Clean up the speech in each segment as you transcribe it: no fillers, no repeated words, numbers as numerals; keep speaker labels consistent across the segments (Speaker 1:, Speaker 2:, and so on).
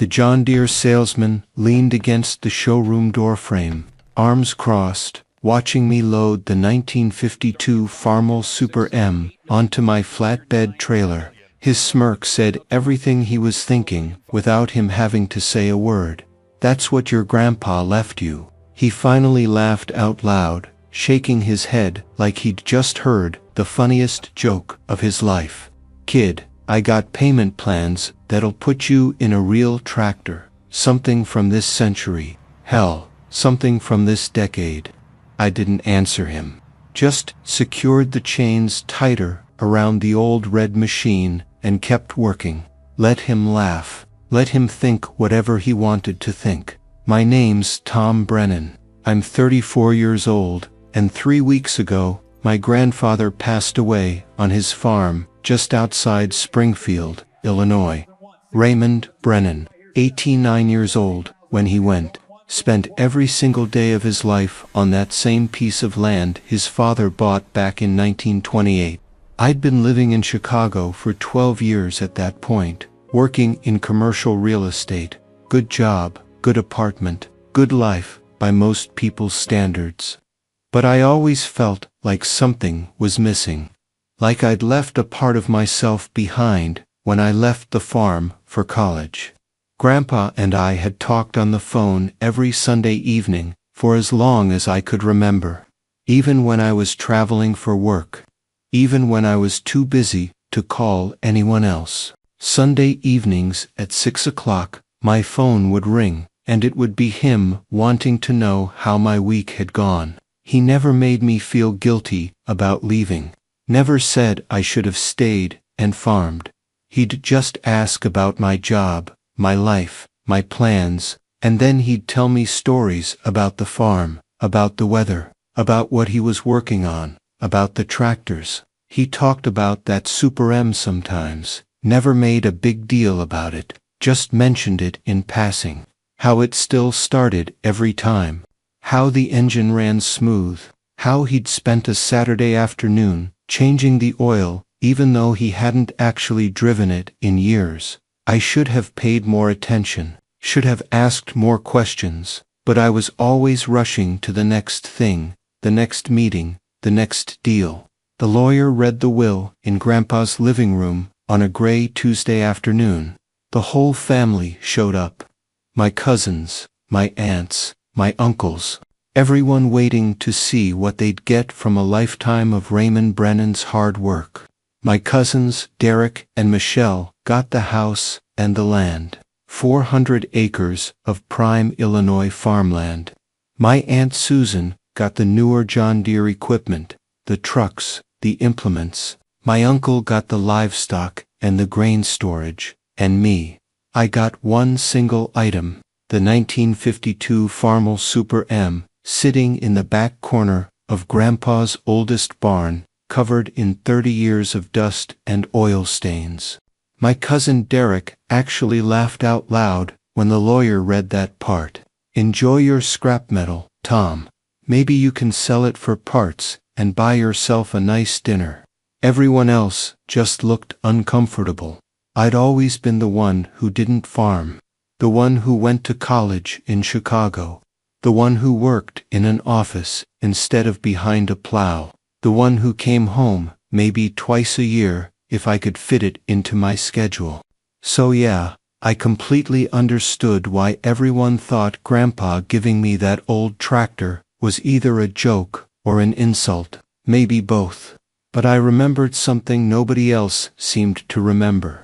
Speaker 1: The John Deere salesman leaned against the showroom doorframe, arms crossed, watching me load the 1952 Farmall Super M onto my flatbed trailer. His smirk said everything he was thinking without him having to say a word. "That's what your grandpa left you." He finally laughed out loud, shaking his head like he'd just heard the funniest joke of his life. "Kid, I got payment plans that'll put you in a real tractor. Something from this century. Hell, something from this decade." I didn't answer him. Just secured the chains tighter around the old red machine and kept working. Let him laugh. Let him think whatever he wanted to think. My name's Tom Brennan. I'm 34 years old, and 3 weeks ago, my grandfather passed away on his farm just outside Springfield, Illinois. Raymond Brennan, 89 years old when he went, spent every single day of his life on that same piece of land his father bought back in 1928. I'd been living in Chicago for 12 years at that point, working in commercial real estate. Good job, good apartment, good life by most people's standards. But I always felt like something was missing. Like I'd left a part of myself behind when I left the farm for college. Grandpa and I had talked on the phone every Sunday evening for as long as I could remember. Even when I was traveling for work. Even when I was too busy to call anyone else. Sunday evenings at 6 o'clock, my phone would ring, and it would be him wanting to know how my week had gone. He never made me feel guilty about leaving. Never said I should have stayed and farmed. He'd just ask about my job, my life, my plans, and then he'd tell me stories about the farm, about the weather, about what he was working on, about the tractors. He talked about that Super M sometimes, never made a big deal about it, just mentioned it in passing. How it still started every time. How the engine ran smooth. How he'd spent a Saturday afternoon changing the oil even though he hadn't actually driven it in years. I should have paid more attention, should have asked more questions, but I was always rushing to the next thing, the next meeting, the next deal. The lawyer read the will in Grandpa's living room on a gray Tuesday afternoon. The whole family showed up. My cousins, my aunts, my uncles, everyone waiting to see what they'd get from a lifetime of Raymond Brennan's hard work. My cousins, Derek and Michelle, got the house and the land. 400 acres of prime Illinois farmland. My Aunt Susan got the newer John Deere equipment, the trucks, the implements. My uncle got the livestock and the grain storage. And me, I got one single item, the 1952 Farmall Super M, sitting in the back corner of Grandpa's oldest barn, covered in 30 years of dust and oil stains. My cousin Derek actually laughed out loud when the lawyer read that part. "Enjoy your scrap metal, Tom. Maybe you can sell it for parts and buy yourself a nice dinner." Everyone else just looked uncomfortable. I'd always been the one who didn't farm. The one who went to college in Chicago. The one who worked in an office instead of behind a plow. The one who came home maybe twice a year if I could fit it into my schedule. So yeah, I completely understood why everyone thought Grandpa giving me that old tractor was either a joke or an insult, maybe both. But I remembered something nobody else seemed to remember.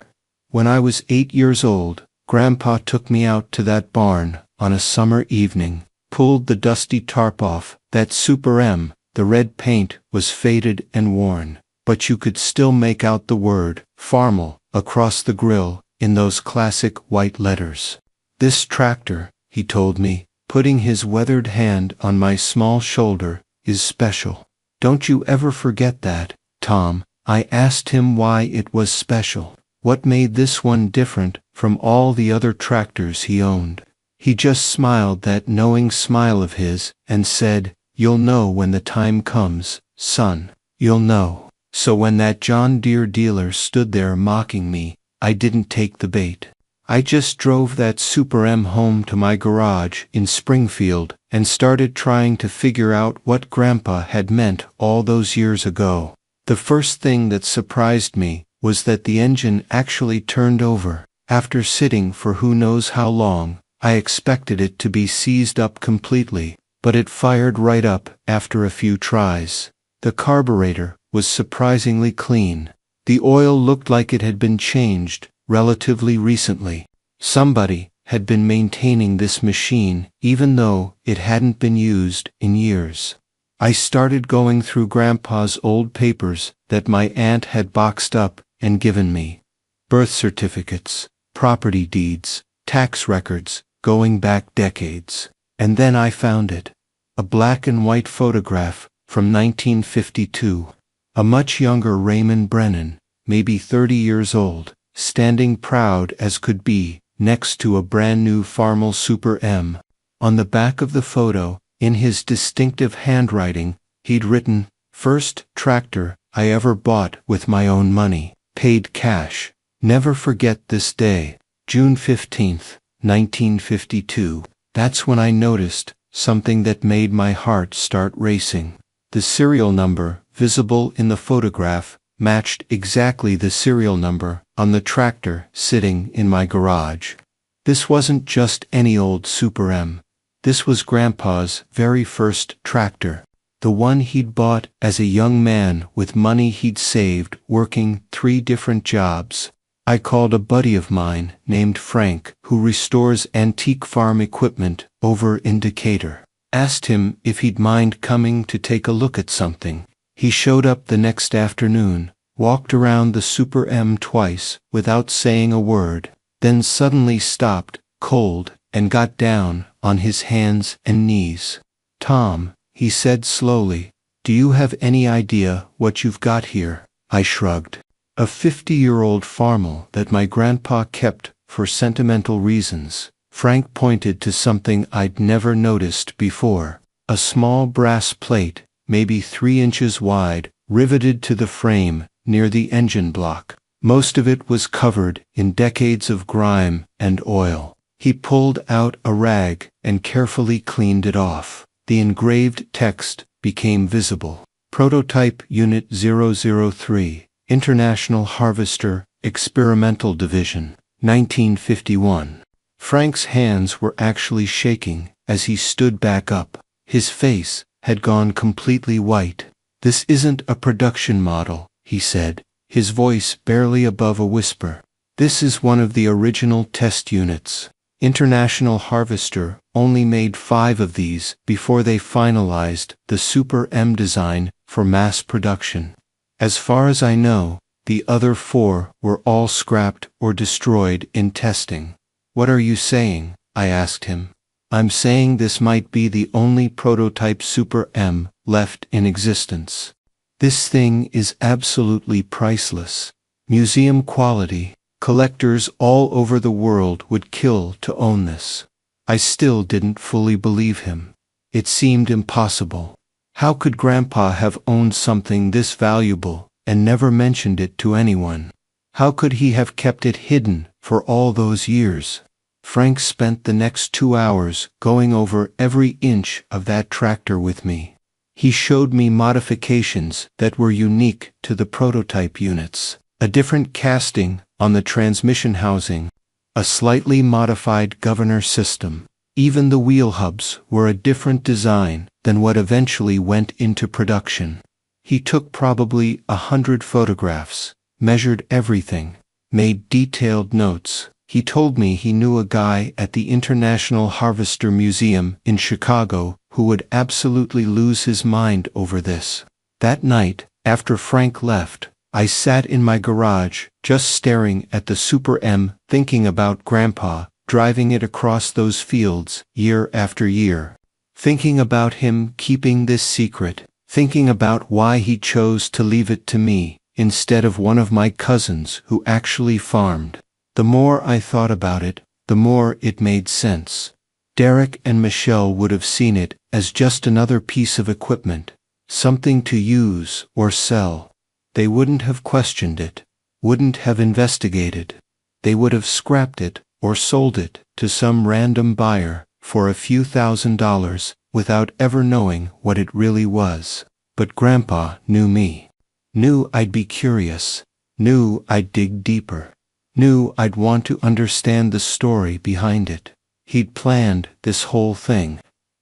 Speaker 1: When I was 8 years old, Grandpa took me out to that barn on a summer evening, pulled the dusty tarp off that Super M. The red paint was faded and worn, but you could still make out the word Farmall across the grill in those classic white letters. "This tractor," he told me, putting his weathered hand on my small shoulder, "is special. Don't you ever forget that, Tom." I asked him why it was special. What made this one different from all the other tractors he owned? He just smiled that knowing smile of his and said, "You'll know when the time comes, son. You'll know." So when that John Deere dealer stood there mocking me, I didn't take the bait. I just drove that Super M home to my garage in Springfield and started trying to figure out what Grandpa had meant all those years ago. The first thing that surprised me was that the engine actually turned over. After sitting for who knows how long, I expected it to be seized up completely, but it fired right up after a few tries. The carburetor was surprisingly clean. The oil looked like it had been changed relatively recently. Somebody had been maintaining this machine even though it hadn't been used in years. I started going through Grandpa's old papers that my aunt had boxed up and given me. Birth certificates, property deeds, tax records, going back decades. And then I found it. A black and white photograph from 1952. A much younger Raymond Brennan, maybe 30 years old, standing proud as could be, next to a brand new Farmall Super M. On the back of the photo, in his distinctive handwriting, he'd written, "First tractor I ever bought with my own money, paid cash. Never forget this day, June 15th, 1952. That's when I noticed something that made my heart start racing. The serial number, visible in the photograph, matched exactly the serial number on the tractor sitting in my garage. This wasn't just any old Super M. This was Grandpa's very first tractor. The one he'd bought as a young man with money he'd saved working 3 different jobs. I called a buddy of mine named Frank, who restores antique farm equipment over in Decatur. Asked him if he'd mind coming to take a look at something. He showed up the next afternoon, walked around the Super M twice without saying a word, then suddenly stopped, cold, and got down on his hands and knees. "Tom," he said slowly, "do you have any idea what you've got here?" I shrugged. "A 50-year-old Farmall that my grandpa kept for sentimental reasons." Frank pointed to something I'd never noticed before. A small brass plate, maybe 3 inches wide, riveted to the frame near the engine block. Most of it was covered in decades of grime and oil. He pulled out a rag and carefully cleaned it off. The engraved text became visible. Prototype Unit 003, International Harvester, Experimental Division, 1951. Frank's hands were actually shaking as he stood back up. His face had gone completely white. "This isn't a production model," he said, his voice barely above a whisper. "This is one of the original test units. International Harvester only made 5 of these before they finalized the Super M design for mass production. As far as I know, the other 4 were all scrapped or destroyed in testing." "What are you saying?" I asked him. "I'm saying this might be the only prototype Super M left in existence. This thing is absolutely priceless. Museum quality. Collectors all over the world would kill to own this." I still didn't fully believe him. It seemed impossible. How could Grandpa have owned something this valuable and never mentioned it to anyone? How could he have kept it hidden for all those years? Frank spent the next 2 hours going over every inch of that tractor with me. He showed me modifications that were unique to the prototype units. A different casting on the transmission housing, a slightly modified governor system. Even the wheel hubs were a different design than what eventually went into production. He took probably 100 photographs, measured everything, made detailed notes. He told me he knew a guy at the International Harvester Museum in Chicago who would absolutely lose his mind over this. That night, after Frank left, I sat in my garage, just staring at the Super M, thinking about Grandpa, driving it across those fields, year after year. Thinking about him keeping this secret, thinking about why he chose to leave it to me, instead of one of my cousins who actually farmed. The more I thought about it, the more it made sense. Derek and Michelle would have seen it as just another piece of equipment, something to use or sell. They wouldn't have questioned it, wouldn't have investigated. They would have scrapped it or sold it to some random buyer for a few $1,000s without ever knowing what it really was. But Grandpa knew me. Knew I'd be curious. Knew I'd dig deeper. Knew I'd want to understand the story behind it. He'd planned this whole thing.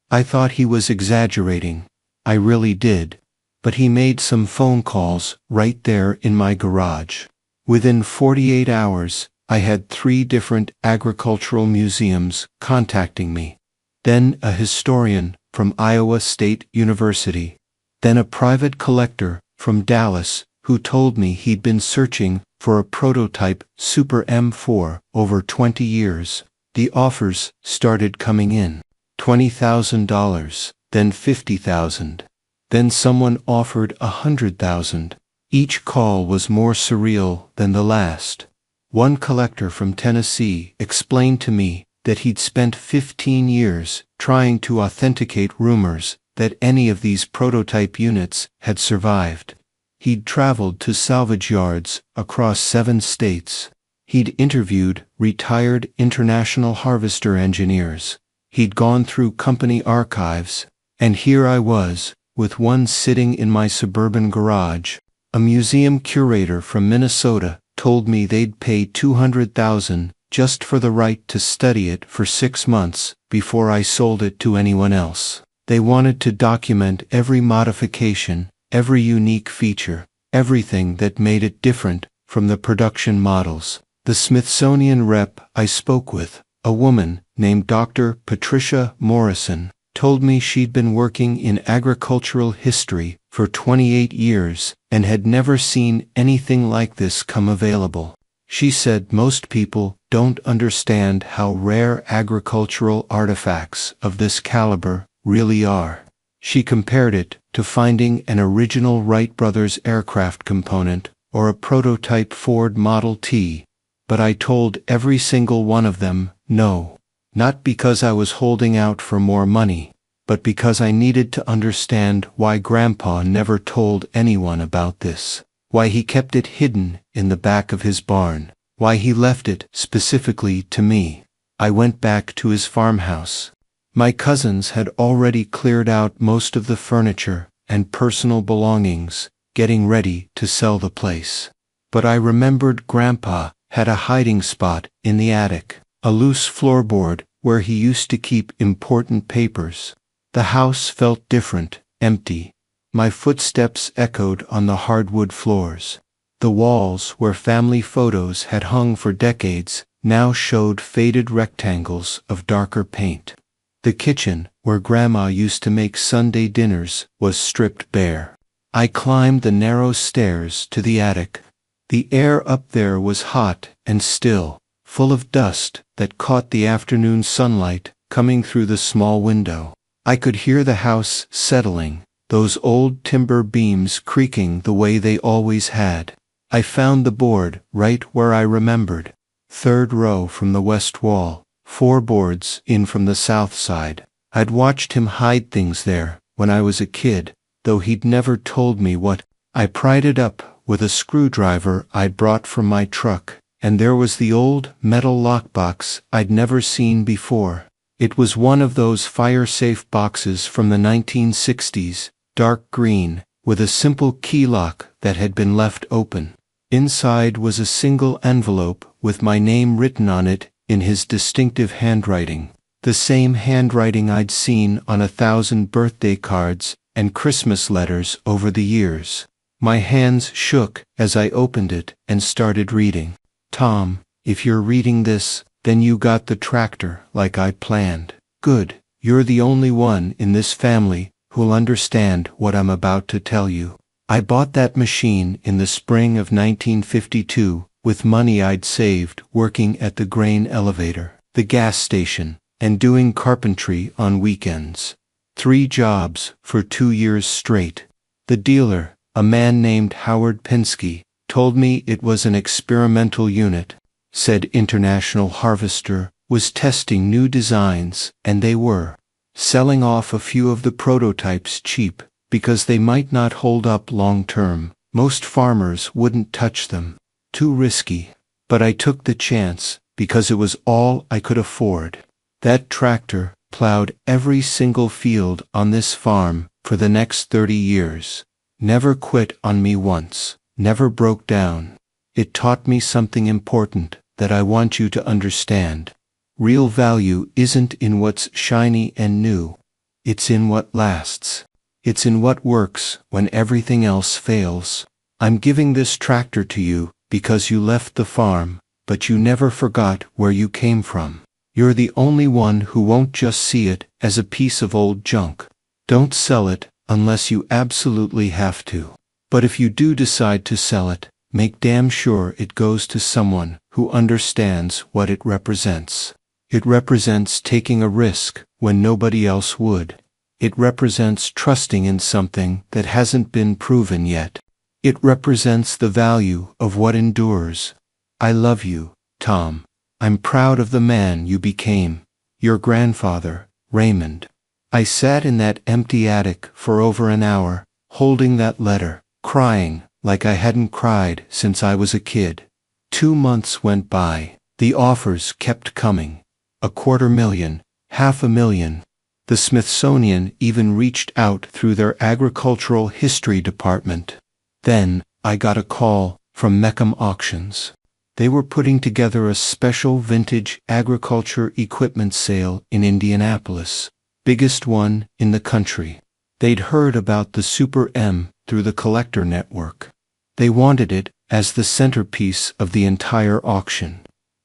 Speaker 1: I thought he was exaggerating. I really did. But he made some phone calls right there in my garage. Within 48 hours, I had 3 different agricultural museums contacting me. Then a historian from Iowa State University. Then a private collector from Dallas who told me he'd been searching for a prototype Super M for over 20 years. The offers started coming in. $20,000, then $50,000. Then someone offered $100,000. Each call was more surreal than the last. One collector from Tennessee explained to me that he'd spent 15 years trying to authenticate rumors that any of these prototype units had survived. He'd traveled to salvage yards across 7 states. He'd interviewed retired International Harvester engineers. He'd gone through company archives. And here I was, with one sitting in my suburban garage. A museum curator from Minnesota told me they'd pay $200,000 just for the right to study it for 6 months before I sold it to anyone else. They wanted to document every modification, every unique feature, everything that made it different from the production models. The Smithsonian rep I spoke with, a woman named Dr. Patricia Morrison, told me she'd been working in agricultural history for 28 years and had never seen anything like this come available. She said most people don't understand how rare agricultural artifacts of this caliber really are. She compared it to finding an original Wright brothers aircraft component or a prototype Ford Model T. But I told every single one of them no. Not because I was holding out for more money, but because I needed to understand why Grandpa never told anyone about this, why he kept it hidden in the back of his barn, why he left it specifically to me. I went back to his farmhouse. My cousins had already cleared out most of the furniture and personal belongings, getting ready to sell the place. But I remembered Grandpa had a hiding spot in the attic, a loose floorboard where he used to keep important papers. The house felt different, empty. My footsteps echoed on the hardwood floors. The walls where family photos had hung for decades now showed faded rectangles of darker paint. The kitchen, where Grandma used to make Sunday dinners, was stripped bare. I climbed the narrow stairs to the attic. The air up there was hot and still, full of dust that caught the afternoon sunlight coming through the small window. I could hear the house settling, those old timber beams creaking the way they always had. I found the board right where I remembered. 3rd row from the west wall, 4 boards in from the south side. I'd watched him hide things there when I was a kid, though he'd never told me what. I pried it up with a screwdriver I'd brought from my truck, and there was the old metal lockbox I'd never seen before. It was one of those fire-safe boxes from the 1960s, dark green, with a simple key lock that had been left open. Inside was a single envelope with my name written on it in his distinctive handwriting, the same handwriting I'd seen on 1,000 birthday cards and Christmas letters over the years. My hands shook as I opened it and started reading. Tom, if you're reading this, then you got the tractor like I planned. Good, you're the only one in this family who'll understand what I'm about to tell you. I bought that machine in the spring of 1952 with money I'd saved working at the grain elevator, the gas station, and doing carpentry on weekends. 3 jobs for 2 years straight. The dealer, a man named Howard Pinsky, told me it was an experimental unit, said International Harvester was testing new designs, and they were selling off a few of the prototypes cheap because they might not hold up long term. Most farmers wouldn't touch them. Too risky. But I took the chance because it was all I could afford. That tractor plowed every single field on this farm for the next 30 years. Never quit on me once, never broke down. It taught me something important that I want you to understand. Real value isn't in what's shiny and new. It's in what lasts. It's in what works when everything else fails. I'm giving this tractor to you because you left the farm, but you never forgot where you came from. You're the only one who won't just see it as a piece of old junk. Don't sell it unless you absolutely have to. But if you do decide to sell it, make damn sure it goes to someone who understands what it represents. It represents taking a risk when nobody else would. It represents trusting in something that hasn't been proven yet. It represents the value of what endures. I love you, Tom. I'm proud of the man you became. Your grandfather, Raymond. I sat in that empty attic for over an hour, holding that letter, crying like I hadn't cried since I was a kid. 2 months went by. The offers kept coming. $250,000, $500,000. The Smithsonian even reached out through their agricultural history department. Then, I got a call from Meckham Auctions. They were putting together a special vintage agriculture equipment sale in Indianapolis, biggest one in the country. They'd heard about the Super M through the collector network. They wanted it as the centerpiece of the entire auction.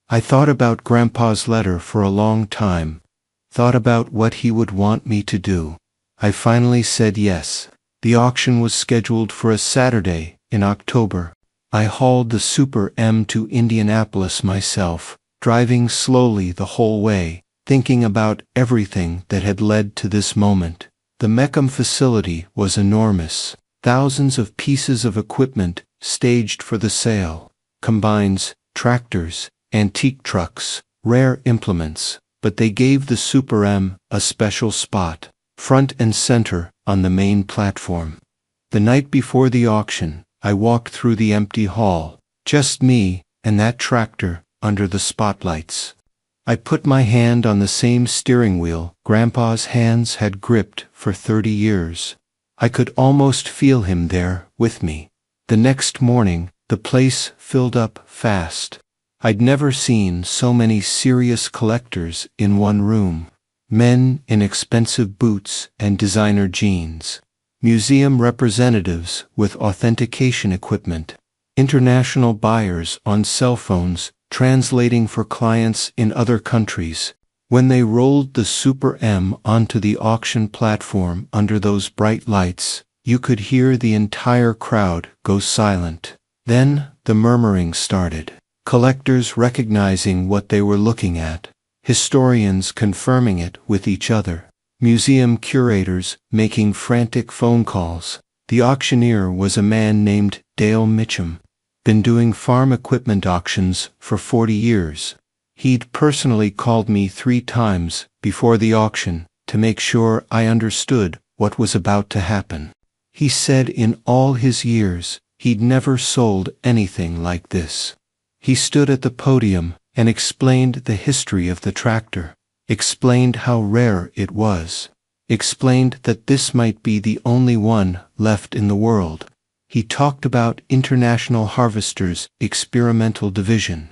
Speaker 1: I thought about Grandpa's letter for a long time, thought about what he would want me to do. I finally said yes. The auction was scheduled for a Saturday in October. I hauled the Super M to Indianapolis myself, driving slowly the whole way, thinking about everything that had led to this moment. The Meckham facility was enormous. Thousands of pieces of equipment staged for the sale. Combines, tractors, antique trucks, rare implements, but they gave the Super M a special spot, front and center on the main platform. The night before the auction, I walked through the empty hall, just me and that tractor under the spotlights. I put my hand on the same steering wheel Grandpa's hands had gripped for 30 years. I could almost feel him there with me. The next morning, the place filled up fast. I'd never seen so many serious collectors in one room. Men in expensive boots and designer jeans. Museum representatives with authentication equipment. International buyers on cell phones translating for clients in other countries. When they rolled the Super M onto the auction platform under those bright lights, you could hear the entire crowd go silent. Then the murmuring started. Collectors recognizing what they were looking at. Historians confirming it with each other. Museum curators making frantic phone calls. The auctioneer was a man named Dale Mitchum. Been doing farm equipment auctions for 40 years. He'd personally called me 3 times before the auction to make sure I understood what was about to happen. He said in all his years, he'd never sold anything like this. He stood at the podium and explained the history of the tractor, explained how rare it was, explained that this might be the only one left in the world. He talked about International Harvester's experimental division,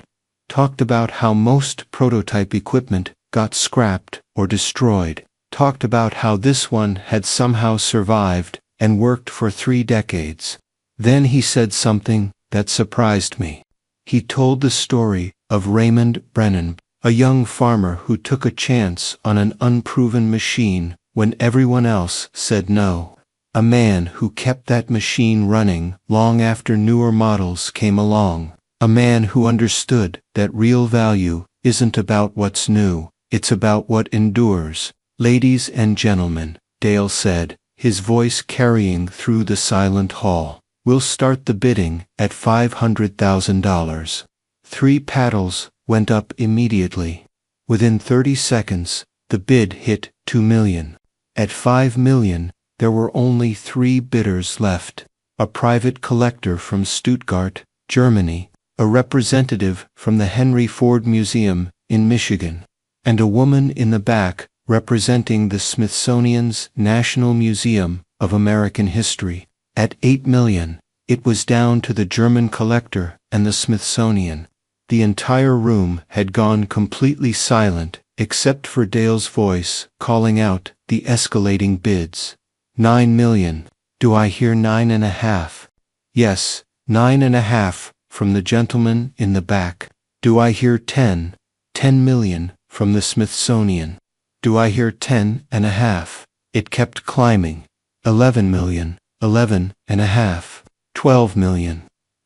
Speaker 1: talked about how most prototype equipment got scrapped or destroyed, talked about how this one had somehow survived and worked for 3 decades. Then he said something that surprised me. He told the story of Raymond Brennan, a young farmer who took a chance on an unproven machine when everyone else said no. A man who kept that machine running long after newer models came along. A man who understood that real value isn't about what's new, it's about what endures. Ladies and gentlemen, Dale said, his voice carrying through the silent hall. We'll start the bidding at $500,000. 3 paddles went up immediately. Within 30 seconds, the bid hit $2 million. At $5 million, there were only 3 bidders left. A private collector from Stuttgart, Germany, a representative from the Henry Ford Museum in Michigan, and a woman in the back representing the Smithsonian's National Museum of American History. At 8 million, it was down to the German collector and the Smithsonian. The entire room had gone completely silent except for Dale's voice calling out the escalating bids. 9 million. Do I hear 9.5? Yes, 9.5 from the gentleman in the back. Do I hear 10? 10 million from the Smithsonian. Do I hear 10.5? It kept climbing. 11 million, 11.5, 12 million.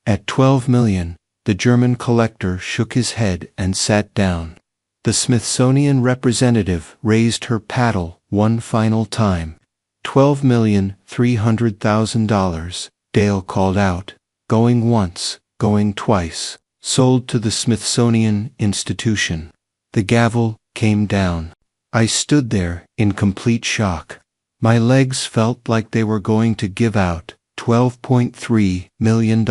Speaker 1: At 12 million, the German collector shook his head and sat down. The Smithsonian representative raised her paddle one final time. $12,300,000, Dale called out. Going once, going twice. Sold to the Smithsonian Institution. The gavel came down. I stood there in complete shock. My legs felt like they were going to give out. $12.3 million.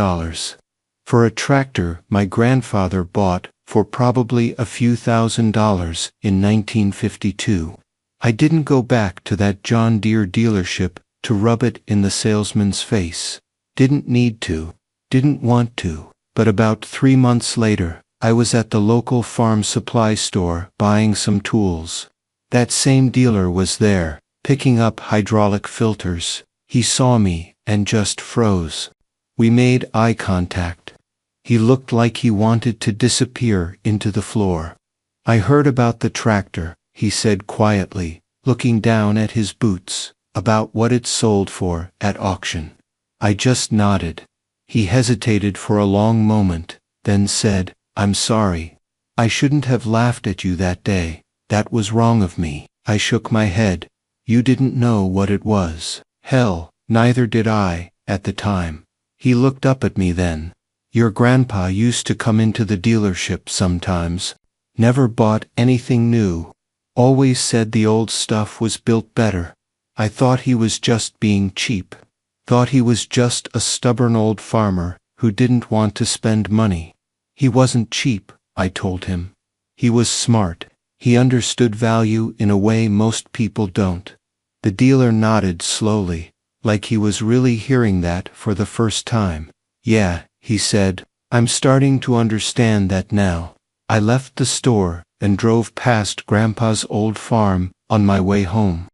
Speaker 1: For a tractor my grandfather bought for probably a few $1,000s in 1952. I didn't go back to that John Deere dealership to rub it in the salesman's face. Didn't need to. Didn't want to. But about 3 months later, I was at the local farm supply store buying some tools. That same dealer was there, picking up hydraulic filters. He saw me and just froze. We made eye contact. He looked like he wanted to disappear into the floor. I heard about the tractor, he said quietly, looking down at his boots, about what it sold for at auction. I just nodded. He hesitated for a long moment, then said, I'm sorry. I shouldn't have laughed at you that day. That was wrong of me. I shook my head. You didn't know what it was. Hell, neither did I, at the time. He looked up at me then. Your grandpa used to come into the dealership sometimes. Never bought anything new. Always said the old stuff was built better. I thought he was just being cheap. Thought he was just a stubborn old farmer who didn't want to spend money. He wasn't cheap, I told him. He was smart. He understood value in a way most people don't. The dealer nodded slowly, like he was really hearing that for the first time. Yeah, he said, I'm starting to understand that now. I left the store and drove past Grandpa's old farm on my way home.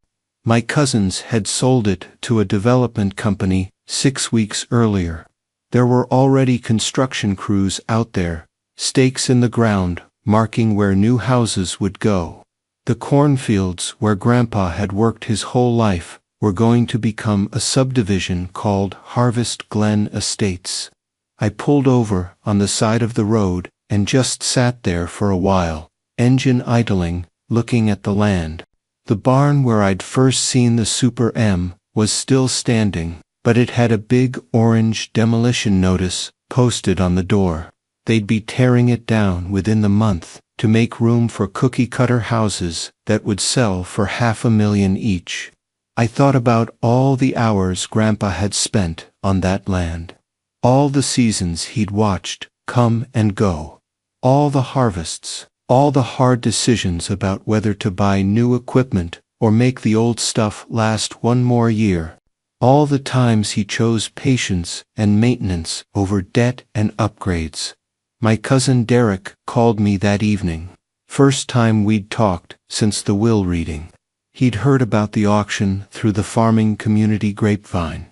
Speaker 1: My cousins had sold it to a development company 6 weeks earlier. There were already construction crews out there, stakes in the ground, marking where new houses would go. The cornfields where Grandpa had worked his whole life were going to become a subdivision called Harvest Glen Estates. I pulled over on the side of the road and just sat there for a while, engine idling, looking at the land. The barn where I'd first seen the Super M was still standing, but it had a big orange demolition notice posted on the door. They'd be tearing it down within the month to make room for cookie-cutter houses that would sell for $500,000 each. I thought about all the hours Grandpa had spent on that land. All the seasons he'd watched come and go. All the harvests. All the hard decisions about whether to buy new equipment or make the old stuff last one more year. All the times he chose patience and maintenance over debt and upgrades. My cousin Derek called me that evening. First time we'd talked since the will reading. He'd heard about the auction through the farming community grapevine.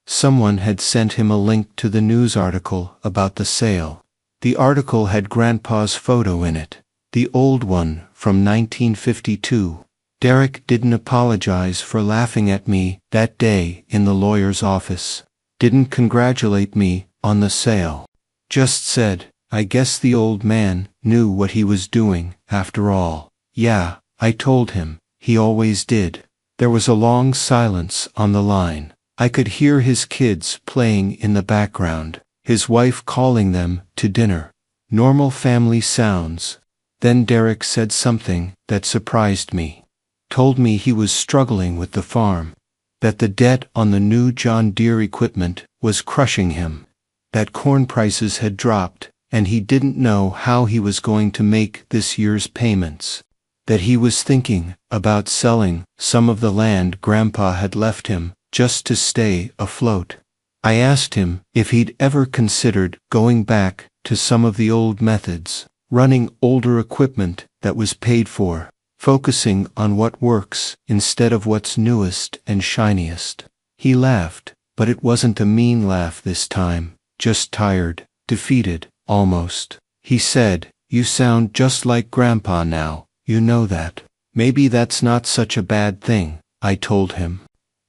Speaker 1: Someone had sent him a link to the news article about the sale. The article had Grandpa's photo in it. The old one from 1952. Derek didn't apologize for laughing at me that day in the lawyer's office. Didn't congratulate me on the sale. Just said, I guess the old man knew what he was doing after all. Yeah, I told him. He always did. There was a long silence on the line. I could hear his kids playing in the background, his wife calling them to dinner. Normal family sounds. Then Derek said something that surprised me. Told me he was struggling with the farm. That the debt on the new John Deere equipment was crushing him. That corn prices had dropped and he didn't know how he was going to make this year's payments. That he was thinking about selling some of the land Grandpa had left him just to stay afloat. I asked him if he'd ever considered going back to some of the old methods, running older equipment that was paid for, focusing on what works instead of what's newest and shiniest. He laughed, but it wasn't a mean laugh this time, just tired, defeated, almost. He said, "You sound just like Grandpa now, you know that." "Maybe that's not such a bad thing," I told him.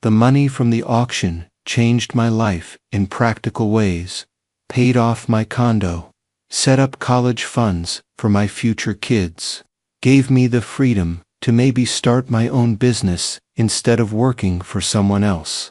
Speaker 1: The money from the auction changed my life in practical ways, paid off my condo, set up college funds for my future kids, gave me the freedom to maybe start my own business instead of working for someone else.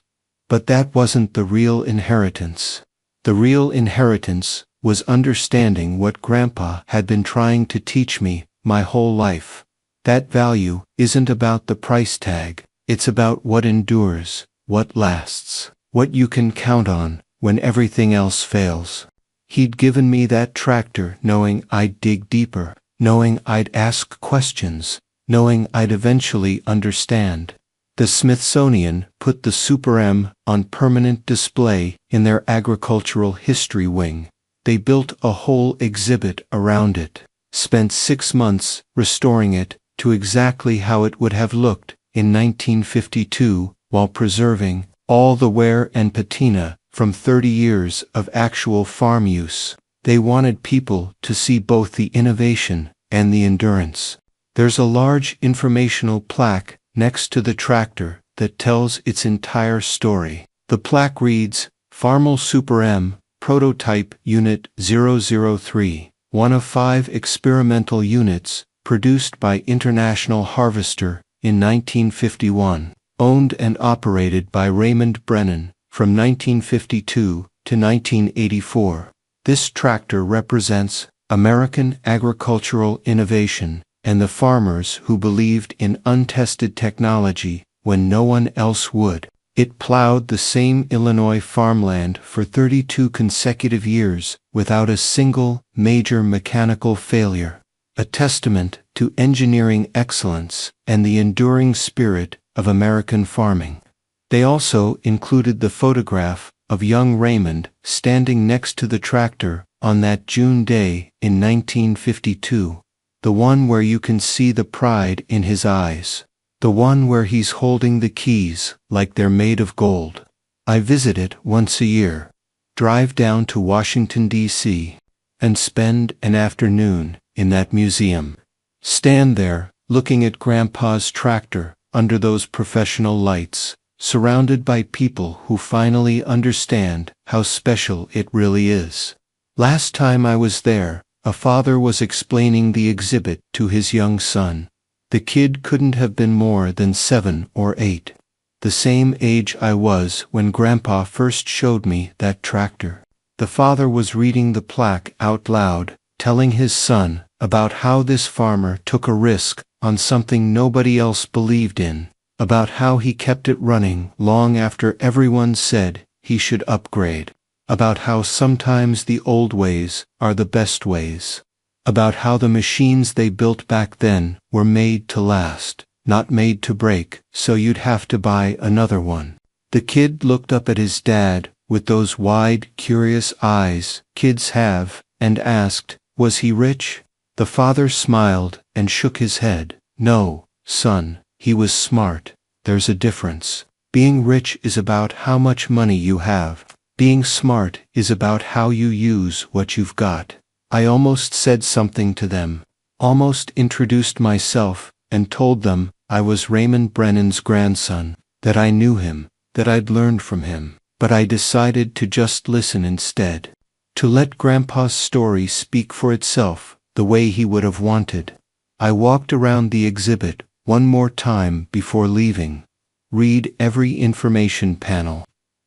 Speaker 1: But that wasn't the real inheritance. The real inheritance was understanding what Grandpa had been trying to teach me my whole life. That value isn't about the price tag, it's about what endures, what lasts, what you can count on when everything else fails. He'd given me that tractor knowing I'd dig deeper, knowing I'd ask questions, knowing I'd eventually understand. The Smithsonian put the Super M on permanent display in their agricultural history wing. They built a whole exhibit around it, spent 6 months restoring it to exactly how it would have looked in 1952 while preserving all the wear and patina from 30 years of actual farm use. They wanted people to see both the innovation and the endurance. There's a large informational plaque next to the tractor that tells its entire story. The plaque reads, "Farmall Super M, Prototype Unit 003, one of 5 experimental units produced by International Harvester in 1951, owned and operated by Raymond Brennan from 1952 to 1984. This tractor represents American agricultural innovation and the farmers who believed in untested technology when no one else would. It plowed the same Illinois farmland for 32 consecutive years without a single major mechanical failure, a testament to engineering excellence and the enduring spirit of American farming." They also included the photograph of young Raymond standing next to the tractor on that June day in 1952, the one where you can see the pride in his eyes. The one where he's holding the keys like they're made of gold. I visit it once a year, drive down to Washington, D.C., and spend an afternoon in that museum. Stand there, looking at Grandpa's tractor under those professional lights, surrounded by people who finally understand how special it really is. Last time I was there, a father was explaining the exhibit to his young son. The kid couldn't have been more than 7 or 8, the same age I was when Grandpa first showed me that tractor. The father was reading the plaque out loud, telling his son about how this farmer took a risk on something nobody else believed in, about how he kept it running long after everyone said he should upgrade, about how sometimes the old ways are the best ways, about how the machines they built back then were made to last, not made to break, so you'd have to buy another one. The kid looked up at his dad with those wide, curious eyes kids have, and asked, was he rich? The father smiled and shook his head. No, son, he was smart. There's a difference. Being rich is about how much money you have. Being smart is about how you use what you've got. I almost said something to them, almost introduced myself, and told them I was Raymond Brennan's grandson, that I knew him, that I'd learned from him, but I decided to just listen instead, to let Grandpa's story speak for itself the way he would have wanted. I walked around the exhibit one more time before leaving, read every information panel,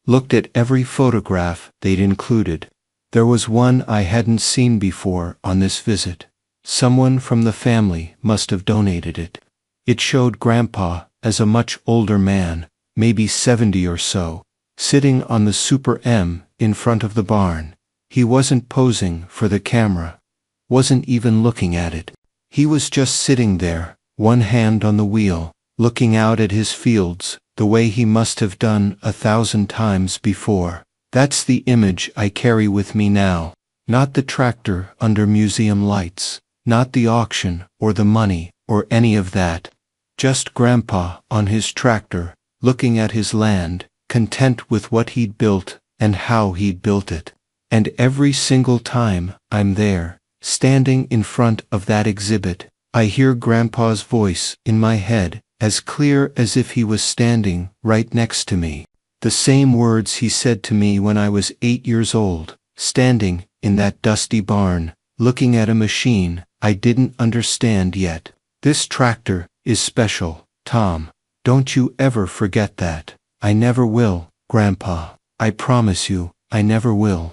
Speaker 1: looked at every photograph they'd included. There was one I hadn't seen before on this visit. Someone from the family must have donated it. It showed Grandpa as a much older man, maybe 70 or so, sitting on the Super M in front of the barn. He wasn't posing for the camera. Wasn't even looking at it. He was just sitting there, one hand on the wheel, looking out at his fields, the way he must have done 1,000 times before. That's the image I carry with me now. Not the tractor under museum lights. Not the auction, or the money, or any of that. Just Grandpa on his tractor, looking at his land, content with what he'd built, and how he'd built it. And every single time I'm there, standing in front of that exhibit, I hear Grandpa's voice in my head, as clear as if he was standing right next to me. The same words he said to me when I was 8 years old, standing in that dusty barn, looking at a machine I didn't understand yet. This tractor is special, Tom. Don't you ever forget that. I never will, Grandpa. I promise you, I never will.